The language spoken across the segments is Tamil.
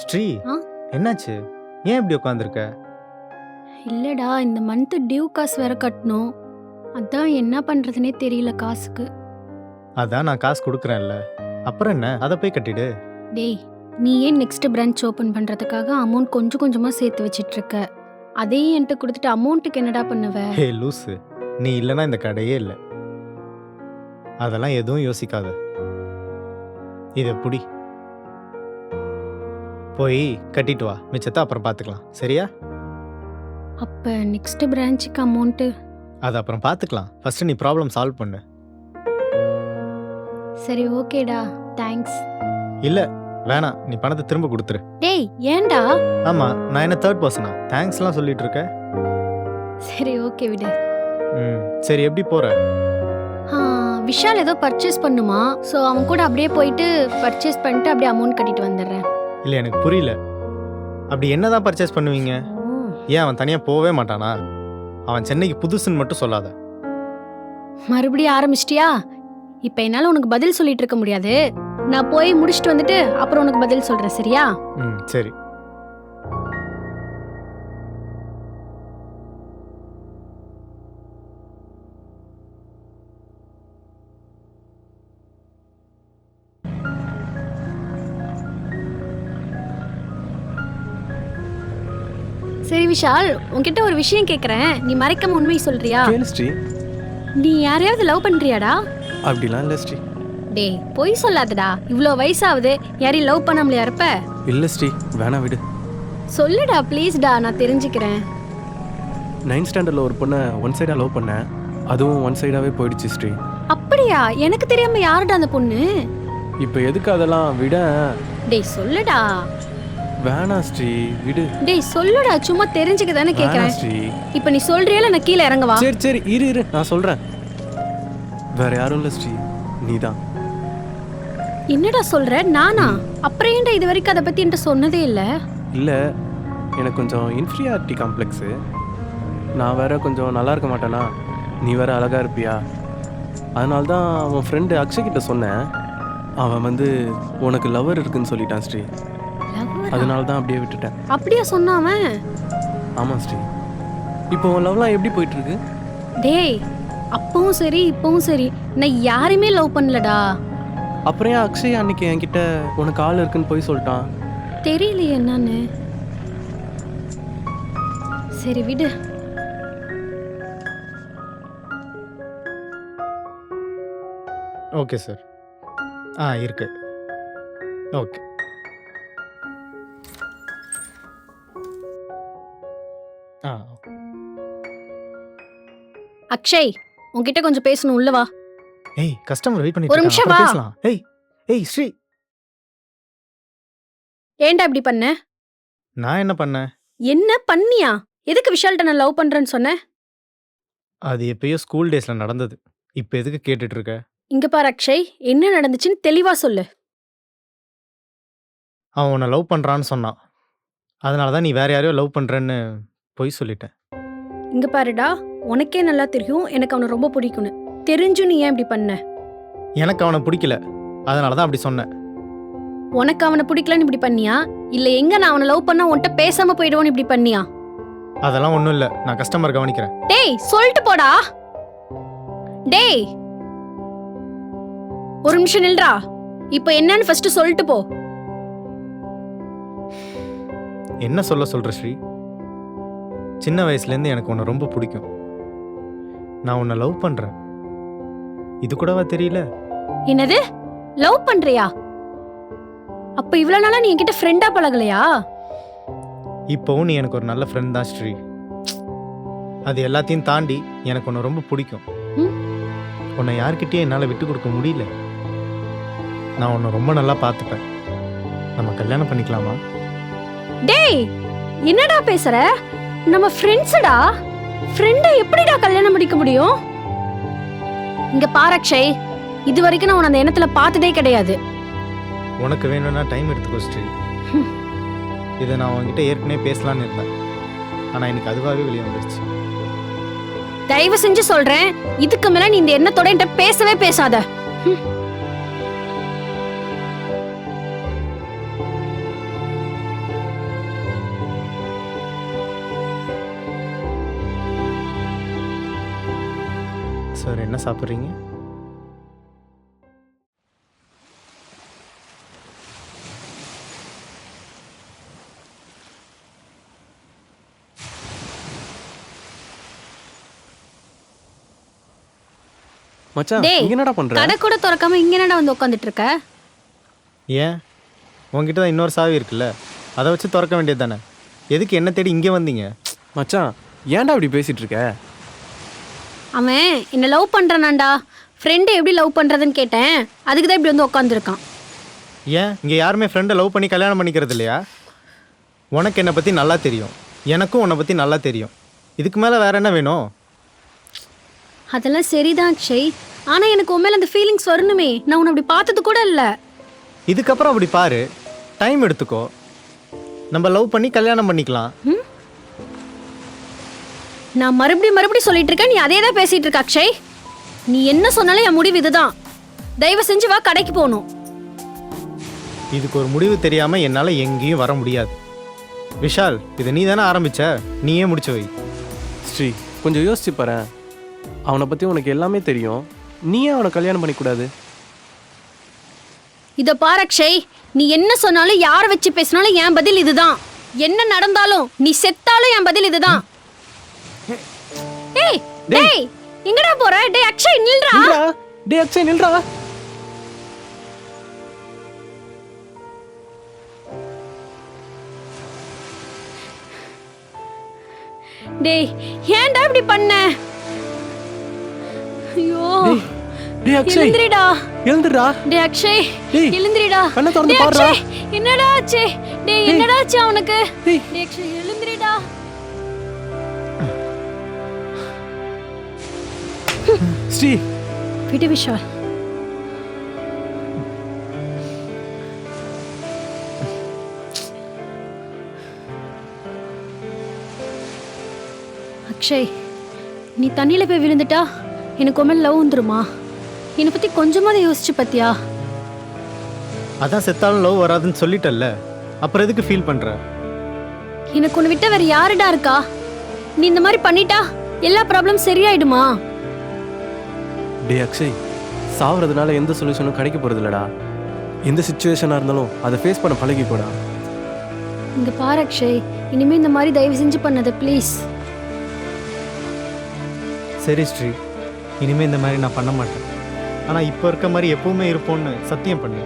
ஸ்ரீ, ஆ என்னாச்சு? ஏன் இப்படி உட்காந்துருக்க? இல்லடா, இந்த மந்த் டியூ காசு வேற கட்டணும். அதான் என்ன பண்றதுனே தெரியல காசுக்கு. அதான் நான் காசு கொடுக்குறேன்ல. அப்புறம் என்ன? அதை போய் கட்டிடு. டேய், நீ ஏன் நெக்ஸ்ட் பிரான்ச் ஓபன் பண்றதுக்காக அமௌண்ட் கொஞ்சம் கொஞ்சமா சேர்த்து வச்சிட்டு இருக்க? அதையும் என்கிட்ட கொடுத்துட்டு அமௌண்ட்டுக்கு என்னடா பண்ணுவ? ஹே லூசு, நீ இல்லைன்னா இந்த கடையே இல்லை. அதெல்லாம் எதுவும் யோசிக்காத. இதை புடி, போய் கட்டிட்டு வா. மிச்சத்தை அப்புறம் பார்த்துக்கலாம், சரியா? அப்ப நெக்ஸ்ட் பிரான்ச்சுக்கு அமௌண்ட்? அது அப்புறம் பார்த்துக்கலாம். ஃபர்ஸ்ட் நீ ப்ராப்ளம் சால்வ் பண்ணு. சரி ஓகேடா, தேங்க்ஸ். இல்லை வேணாம், நீ பணத்தை திரும்ப கொடுத்துரு. டேய் ஏன்டா? ஆமாம், நான் என்ன தேர்ட் பர்சனா தேங்க்ஸ்லாம் சொல்லிட்டு இருக்க? சரி ஓகே விடு. சரி, எப்படி போற? ஆ, விஷால் ஏதோ பர்ச்சேஸ் பண்ணுமா, ஸோ அவன் கூட அப்படியே போயிட்டு பர்ச்சேஸ் பண்ணிட்டு அப்படியே அமௌண்ட் கட்டிட்டு வந்துடுறேன். இல்லை எனக்கு புரியல. அப்படி என்னதான் பர்ச்சேஸ் பண்ணுவீங்க? ஏன் அவன் தனியாக போகவே மாட்டானா? அவன் சென்னைக்கு புதுசுன்னு மட்டும் சொல்லாத. மறுபடியும் ஆரம்பிச்சிட்டியா? இப்போ என்னால் உனக்கு பதில் சொல்லிட்டு இருக்க முடியாது. நான் போய் முடிச்சுட்டு வந்துட்டு அப்புறம் உனக்கு பதில் சொல்கிறேன், சரியா? சரி. சரி விஷால், உன்கிட்ட ஒரு விஷயம் கேட்குறேன், நீ மறைக்காம உண்மையை சொல்றியா? கேளு ஸ்ரீ. நீ யாரையாவது லவ் பண்ணுறியாடா? அப்படிலாம் இல்லை ஸ்ரீ. டேய் பொய் சொல்லாதடா, இவ்வளோ வயசாகுது, யாரையும் லவ் பண்ணாமலையா இருப்ப? இல்லை ஸ்ரீ, வேணா விடு. சொல்லுடா ப்ளீஸ்டா, நான் தெரிஞ்சுக்கிறேன். 9th ஸ்டாண்டர்டில் ஒரு பொண்ணை ஒன் சைடாக லவ் பண்ணேன். அதுவும் ஒன் சைடாகவே போயிடுச்சு ஸ்ரீ. அப்படியா? எனக்கு தெரியாம யாருடா அந்த பொண்ணு? இப்போ எதுக்கு அதெல்லாம் விட? டேய் சொல்லுடா. வேணா ஸ்ரீ, விடு. டேய் சொல்லுடா, சும்மா தெரிஞ்சுக்க தானே வேணா கேட்குறேன். ஸ்ரீ. இப்போ நீ சொல்றியால நான் கீழே இறங்கவா? சரி சரி, இரு நான் சொல்கிறேன். வேற யாரும் இல்லை ஸ்ரீ, நீதான். என்னடா சொல்ற? நானா? அப்புறம் ஏன்டா இது வரைக்கும் அதை பத்தி என்கிட்ட சொன்னதே இல்லை? இல்லை, எனக்கு கொஞ்சம் இன்ஃபீரியாரிட்டி காம்ப்ளெக்ஸு. நான் வேற கொஞ்சம் நல்லா இருக்க மாட்டேனா, நீ வேற அழகா இருப்பியா, அதனால தான் அவன் ஃப்ரெண்டு அக்ஷய் கிட்ட சொன்னேன். அவன் வந்து உனக்கு லவர் இருக்குன்னு சொல்லிட்டான் ஸ்ரீ. அதனால தான் அப்படியே விட்டுட்டேன். அப்படியா சொன்னாவன்? ஆமாம் ஸ்ரீ. இப்போ உன் லவ்லாம் எப்படி போயிட்டு இருக்கு? டேய் அப்பவும் சரி இப்பவும் சரி, நான் யாரையுமே லவ் பண்ணலடா. அப்புறம் ஏன் அக்ஷய் அன்னைக்கு என்கிட்ட உனக்கு ஆள் இருக்குன்னு போய் சொல்லிட்டான்? தெரியலையே என்னன்னு. சரி விடு. Okay sir. இருக்கு. ஓகே. அக்ஷய், உன்கிட்ட கொஞ்சம் பேசணும், உள்ள வா. ஏய், கஸ்டமர் வெயிட் பண்ணிட்டு ஒரு இருக்காங்க, நிமிஷம் அப்புறம் வா. பேசலாம். ஏய் ஸ்ரீ, ஏன்டா இப்படி பண்ண? நான் என்ன பண்ணேன்? என்ன பண்ணியா? எதுக்கு விஷால்ட்ட நான் லவ் பண்றேன்னு சொன்ன? அது எப்பயோ ஸ்கூல் டேஸ்ல நடந்தது. இப்போ எதுக்கு கேட்டுட்டு இருக்க? இங்க பாரு அக்ஷய், என்ன நடந்துச்சுன்னு தெளிவா சொல்லு. அவன் உன்னை லவ் பண்றான்னு சொன்னான். அதனால தான் நீ வேற யாரையோ லவ் பண்றேன்னு பொய் சொல்லிட்டேன். இங்க பாருடா, உனக்கே நல்லா தெரியும் எனக்கு அவனை ரொம்ப பிடிக்கும்னு. தெரிஞ்சும் நீ ஏன் இப்படி பண்ண? எனக்கு அவனை பிடிக்கல, அதனால தான் அப்படி சொன்னேன். உனக்கு அவனை பிடிக்கலன்னு இப்படி பண்ணியா, இல்ல எங்க நான் அவனை லவ் பண்ணா உன்கிட்ட பேசாம போயிடுவோன்னு இப்படி பண்ணியா? அதெல்லாம் ஒன்றும் இல்லை, நான் கஸ்டமர் கவனிக்கிறேன். டேய் சொல்லிட்டு போடா. டேய் ஒரு நிமிஷம் நில்றா. இப்போ என்னன்னு ஃபர்ஸ்ட் சொல்லிட்டு போ. என்ன சொல்ற ஸ்ரீ? சின்ன வயசுலேருந்து எனக்கு உன்னை ரொம்ப பிடிக்கும். நான் உன்னை லவ் பண்றேன். இது கூடவா தெரியல? என்னது லவ் பண்றியா? அப்ப இவ்வளவு நாளா நீ என்கிட்ட ஃப்ரெண்டா பழகலையா? இப்போவும் நீ எனக்கு ஒரு நல்ல ஃப்ரெண்ட் தான் ஸ்ரீ. அது எல்லாத்தையும் தாண்டி எனக்கு உன்னை ரொம்ப பிடிக்கும். உன்னை யார்கிட்டயே என்னால் விட்டு கொடுக்க முடியல. நான் உன்னை ரொம்ப நல்லா பார்த்துப்பேன். நம்ம கல்யாணம் பண்ணிக்கலாமா? டேய் என்னடா பேசுற? நம்ம ஃப்ரெண்ட்ஸ்டா. ஃப்ரெண்டை எப்படிடா கல்யாணம் பண்ணிக்க முடியும்? இங்க பாரு அக்ஷய், இது வரைக்கும் நான் உன்னை அந்த எண்ணத்துல பார்த்ததே கிடையாது. உனக்கு வேணும்னா டைம் எடுத்துக்கோ ஸ்ரீ. இதை நான் உன்கிட்ட ஏற்கனவே பேசலான்னு இருந்தேன், ஆனால் எனக்கு அதுவாகவே வெளியே வந்துருச்சு. தயவு செஞ்சு சொல்றேன், இதுக்கு மேல நீ இந்த எண்ணத்தோட என்கிட்ட பேசவே பேசாத. சார் என்ன சாப்பிட்றீங்க? மச்சான் டேய், இங்க என்னடா பண்ற? கடை கூட திறக்காம இங்க என்னடா வந்து உட்காந்துட்டு இருக்க? ஏன் உங்ககிட்ட தான் இன்னொரு சாவி இருக்குல்ல, அதை வச்சு திறக்க வேண்டியது தானே. எதுக்கு என்ன தேடி இங்கே வந்தீங்க? மச்சான் ஏன்டா இப்படி பேசிட்டு இருக்க? அவன் என்ன லவ் பண்றானாண்டா. ஃப்ரெண்டு எப்படி லவ் பண்றதுன்னு கேட்டேன். அதுக்கு தான் இப்படி வந்து உட்காந்துருக்கான். ஏன் இங்கே யாருமே ஃப்ரெண்டை லவ் பண்ணி கல்யாணம் பண்ணிக்கிறது இல்லையா? உனக்கு என்னை பற்றி நல்லா தெரியும், எனக்கும் உன்னை பற்றி நல்லா தெரியும். இதுக்கு மேலே வேற என்ன வேணும்? அதெல்லாம் சரிதான் அக்ஷய். ஆனா எனக்கு உண்மையில அந்த ஃபீலிங்ஸ் வரணுமே. நான் உன்னை அப்படி பார்த்தது கூட இல்லை. இதுக்கப்புறம் அப்படி பாரு, டைம் எடுத்துக்கோ, நம்ம லவ் பண்ணி கல்யாணம் பண்ணிக்கலாம். நான் மறுபடியும் சொல்லிட்டு இருக்கேன். நீ அதே தான் பேசிட்டு இருக்க அக்ஷய். நீ என்ன சொன்னாலும் என் முடிவு இதுதான். தயவு செஞ்சு வா, கடைக்கு போகணும். இதுக்கு ஒரு முடிவு தெரியாமல் என்னால் எங்கேயும் வர முடியாது. விஷால், இதை நீ தானே ஆரம்பிச்ச, நீயே முடிச்சு வை. ஸ்ரீ கொஞ்சம் யோசிச்சு பாரு. அவனை பத்தி உனக்கு எல்லாமே தெரியும், நீ ஏன் அவனை கல்யாணம் பண்ணிக்கூடாது? இத பாரு அக்ஷய், நீ என்ன சொன்னாலும் யாரை வச்சு பேசினாலும் என் பதில் இதுதான். என்ன நடந்தாலும் நீ செத்தாலும் என் பதில் இதுதான். ஏய் டேய், எங்கடா போற? டேய் அக்ஷய் நில்றா. நில்றா. டேய் அக்ஷய் நில்றா. டேய் ஏன்டா இப்படி பண்ண? ஐயோ, டேய் அக்ஷய் எழுந்திரிடா. எழுந்துடா. டேய் அக்ஷய் டேய், எழுந்திரிடா. கண்ணை திறந்து டேய் பாருடா. அக்ஷய், என்னடா ஆச்சு? டேய் என்னடா ஆச்சு அவனுக்கு? டேய். டேய் அக்ஷய் எழுந்திரிடா. ஸ்ரீ விடு விஷால். அக்ஷய், நீ தண்ணியில போய் விழுந்துட்டா எனக்கு உண்மையில லவ் வந்துருமா? என்னை பத்தி கொஞ்சமாவது யோசிச்சு பாத்தியா? அதான் செத்தாலும் லவ் வராதுன்னு சொல்லிட்டல்ல, அப்புறம் எதுக்கு ஃபீல் பண்ணுற? எனக்கு உன்னை விட்ட வேற யாருடா இருக்கா? நீ இந்த மாதிரி பண்ணிட்டா எல்லா ப்ராப்ளம் சரியாயிடுமா? டேய் அக்ஷய், சாவறதுனால எந்த சொல்யூஷனும் கிடைக்க போறது இல்லடா. எந்த சுச்சுவேஷனா இருந்தாலும் அதை ஃபேஸ் பண்ண பழகிக்கோடா. இங்க பாரு அக்ஷய், இனிமே இந்த மாதிரி தயவு செஞ்சு பண்ணாத ப்ளீஸ். சரி ஸ்ரீ, இனிமேல் இந்த மாதிரி நான் பண்ண மாட்டேன். ஆனால் இப்போ இருக்க மாதிரி எப்பவுமே இருப்போம்னு சத்தியம் பண்ணு.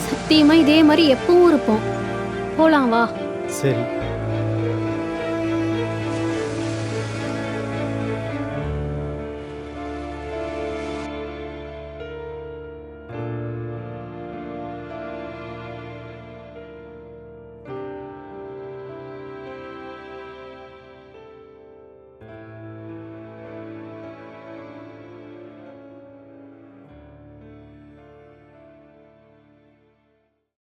சத்தியமா இதே மாதிரி எப்பவும் இருப்போம். போலாம் வா. சரி.